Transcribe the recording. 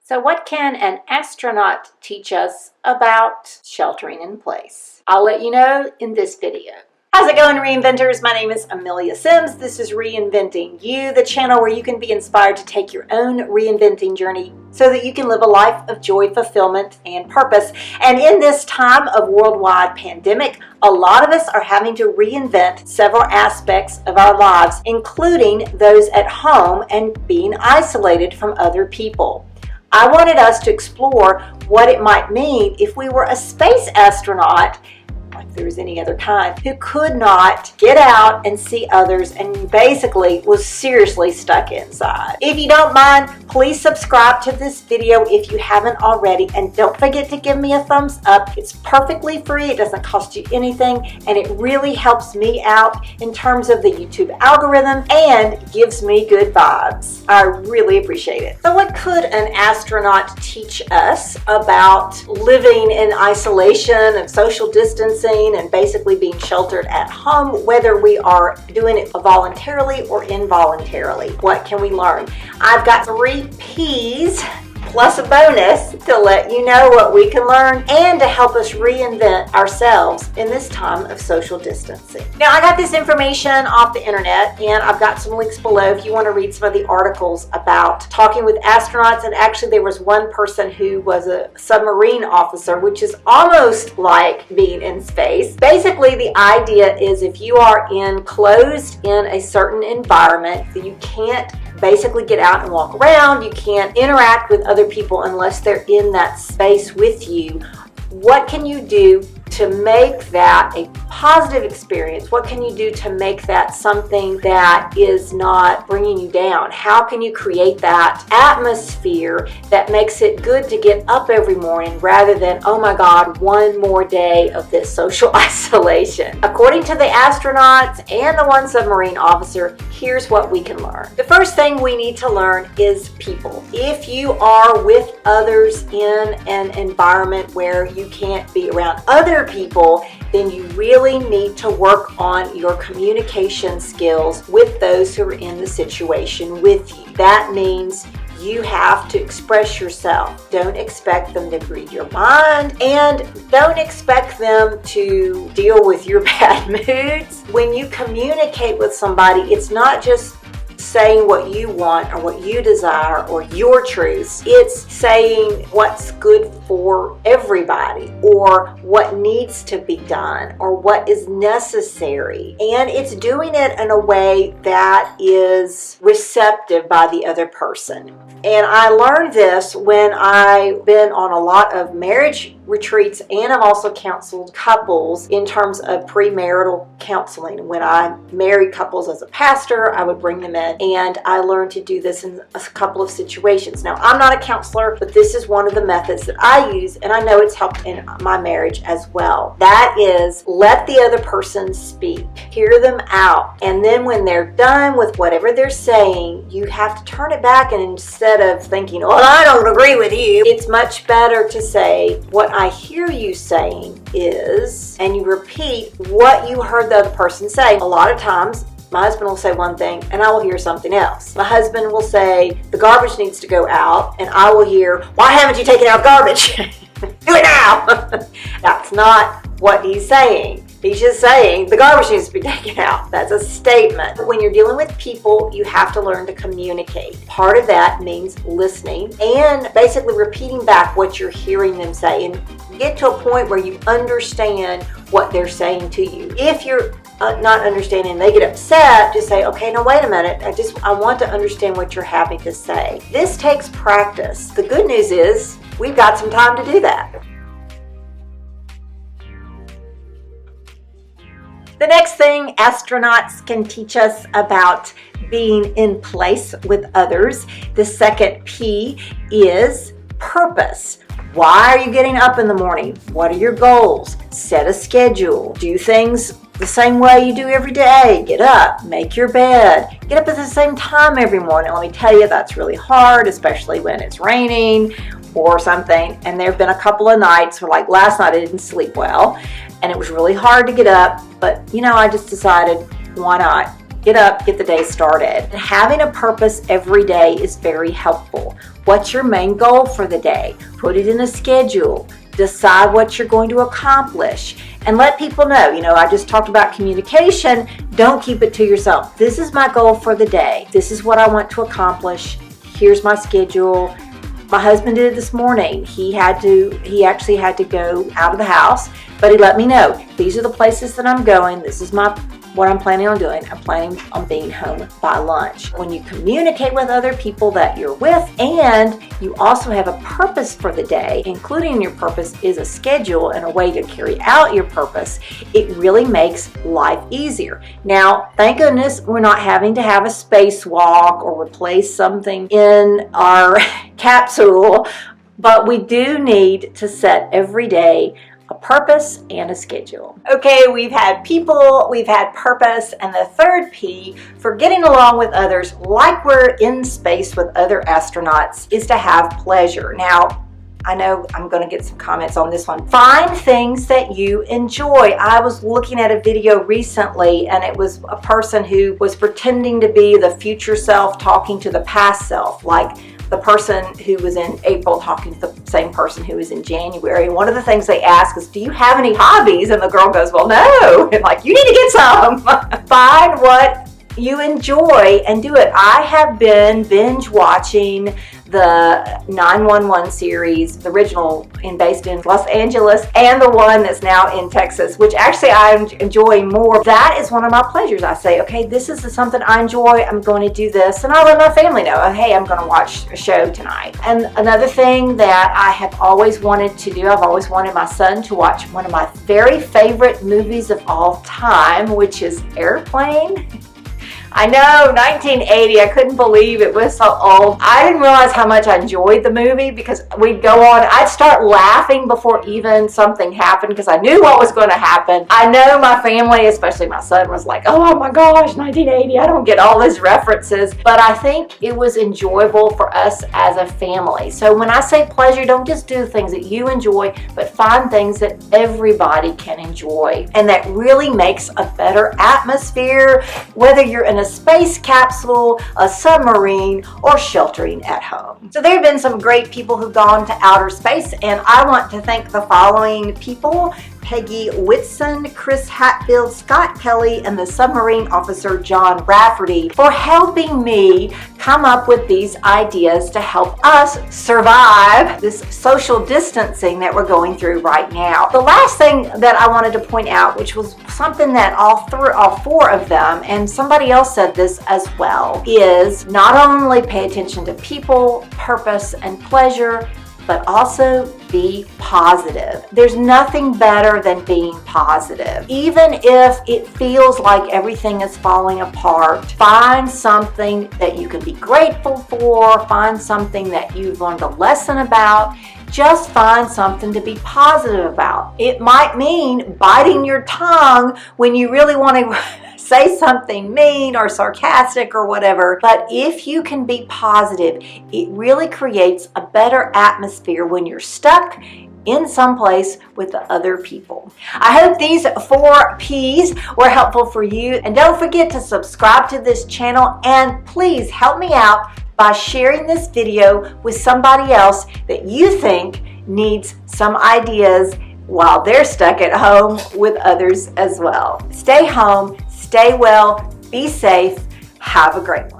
So what can an astronaut teach us about sheltering in place? I'll let you know in this video. How's it going, Reinventors? My name is Amelia Sims. This is Reinventing You, the channel where you can be inspired to take your own reinventing journey so that you can live a life of joy, fulfillment, and purpose. And in this time of worldwide pandemic, a lot of us are having to reinvent several aspects of our lives, including those at home and being isolated from other people. I wanted us to explore what it might mean if we were a space astronaut, like there was any other kind, who could not get out and see others and basically was seriously stuck inside. If you don't mind, please subscribe to this video if you haven't already, and don't forget to give me a thumbs up. It's perfectly free, it doesn't cost you anything, and it really helps me out in terms of the YouTube algorithm and gives me good vibes. I really appreciate it. So what could an astronaut teach us about living in isolation and social distancing and basically being sheltered at home, whether we are doing it voluntarily or involuntarily? What can we learn? I've got 3 P's plus a bonus to let you know what we can learn and to help us reinvent ourselves in this time of social distancing. Now, I got this information off the internet, and I've got some links below if you want to read some of the articles about talking with astronauts. And actually, there was one person who was a submarine officer, which is almost like being in space. Basically, the idea is if you are enclosed in a certain environment, that you can't basically get out and walk around, you can't interact with other people unless they're in that space with you. What can you do to make that a positive experience? What can you do to make that something that is not bringing you down? How can you create that atmosphere that makes it good to get up every morning rather than, oh my God, one more day of this social isolation? According to the astronauts and the one submarine officer, here's what we can learn. The first thing we need to learn is people. If you are with others in an environment where you can't be around other people, then you really need to work on your communication skills with those who are in the situation with you. That means you have to express yourself. Don't expect them to read your mind, and don't expect them to deal with your bad moods. When you communicate with somebody, it's not just saying what you want or what you desire or your truths. It's saying what's good for everybody or what needs to be done or what is necessary. And it's doing it in a way that is receptive by the other person. And I learned this when I've been on a lot of marriage retreats, and I've also counseled couples in terms of premarital counseling. When I married couples as a pastor, I would bring them in, and I learned to do this in a couple of situations. Now, I'm not a counselor, but this is one of the methods that I use, and I know it's helped in my marriage as well. That is, let the other person speak, hear them out, and then when they're done with whatever they're saying, you have to turn it back, and instead of thinking, well, I don't agree with you, it's much better to say, what I hear you saying is, and you repeat what you heard the other person say. A lot of times, my husband will say one thing and I will hear something else. My husband will say, the garbage needs to go out, and I will hear, why haven't you taken out garbage? Do it now! That's not what he's saying. He's just saying the garbage needs to be taken out. That's a statement. When you're dealing with people, you have to learn to communicate. Part of that means listening and basically repeating back what you're hearing them say, and get to a point where you understand what they're saying to you. If you're not understanding and they get upset, just say, okay, now wait a minute. I want to understand what you're having to say. This takes practice. The good news is we've got some time to do that. The next thing astronauts can teach us about being in place with others, the second P, is purpose. Why are you getting up in the morning? What are your goals? Set a schedule. Do things the same way you do every day. Get up, make your bed, get up at the same time every morning. Let me tell you, that's really hard, especially when it's raining or something. And there have been a couple of nights where, like last night, I didn't sleep well and it was really hard to get up, but I just decided, why not? get up, get the day started. And having a purpose every day is very helpful. What's your main goal for the day? Put it in a schedule. Decide what you're going to accomplish and let people know. I just talked about communication. Don't keep it to yourself. This is my goal for the day. This is what I want to accomplish. Here's my schedule. My husband did it this morning. He actually had to go out of the house, but he let me know, these are the places that I'm going. This is what I'm planning on doing. I'm planning on being home by lunch. When you communicate with other people that you're with and you also have a purpose for the day, including your purpose is a schedule and a way to carry out your purpose, it really makes life easier. Now, thank goodness we're not having to have a spacewalk or replace something in our capsule, but we do need to set every day a purpose and a schedule. Okay, we've had people, we've had purpose, and the third P for getting along with others like we're in space with other astronauts is to have pleasure. Now, I know I'm going to get some comments on this one. Find things that you enjoy. I was looking at a video recently and it was a person who was pretending to be the future self talking to the past self, like the person who was in April talking to the same person who was in January. One of the things they ask is, do you have any hobbies? And the girl goes, well, no. And like, you need to get some. Find what you enjoy and do it. I have been binge watching the 911 series, the original based in Los Angeles, and the one that's now in Texas, which actually I enjoy more. That is one of my pleasures. I say, okay, this is something I enjoy. I'm going to do this, and I'll let my family know, oh, hey, I'm going to watch a show tonight. And another thing that I have always wanted to do, I've always wanted my son to watch one of my very favorite movies of all time, which is Airplane. I know, 1980, I couldn't believe it was so old. I didn't realize how much I enjoyed the movie because we'd go on, I'd start laughing before even something happened because I knew what was going to happen. I know my family, especially my son, was like, oh my gosh, 1980, I don't get all these references. But I think it was enjoyable for us as a family. So when I say pleasure, don't just do things that you enjoy, but find things that everybody can enjoy. And that really makes a better atmosphere, whether you're in a space capsule, a submarine, or sheltering at home. So there have been some great people who've gone to outer space, and I want to thank the following people: Peggy Whitson, Chris Hatfield, Scott Kelly, and the submarine officer John Rafferty for helping me come up with these ideas to help us survive this social distancing that we're going through right now. The last thing that I wanted to point out, which was something that all four of them, and somebody else said this as well, is not only pay attention to people, purpose, and pleasure, but also be positive. There's nothing better than being positive. Even if it feels like everything is falling apart, find something that you can be grateful for, find something that you've learned a lesson about. Just find something to be positive about. It might mean biting your tongue when you really want to say something mean or sarcastic or whatever, but if you can be positive, it really creates a better atmosphere when you're stuck in some place with the other people. I hope these 4 P's were helpful for you, and don't forget to subscribe to this channel, and please help me out by sharing this video with somebody else that you think needs some ideas while they're stuck at home with others as well. Stay home, stay well, be safe, have a great one.